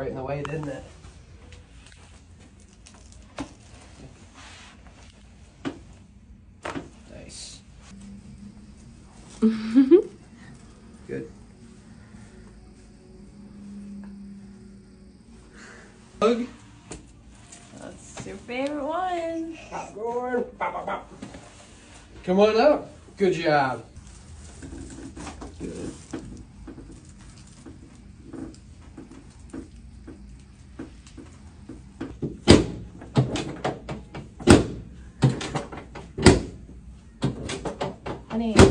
Right in the way, didn't it? Nice. Good. Hug. That's your favorite one. Popcorn. Pop, pop, pop. Come on up. Good job. Good. Honey.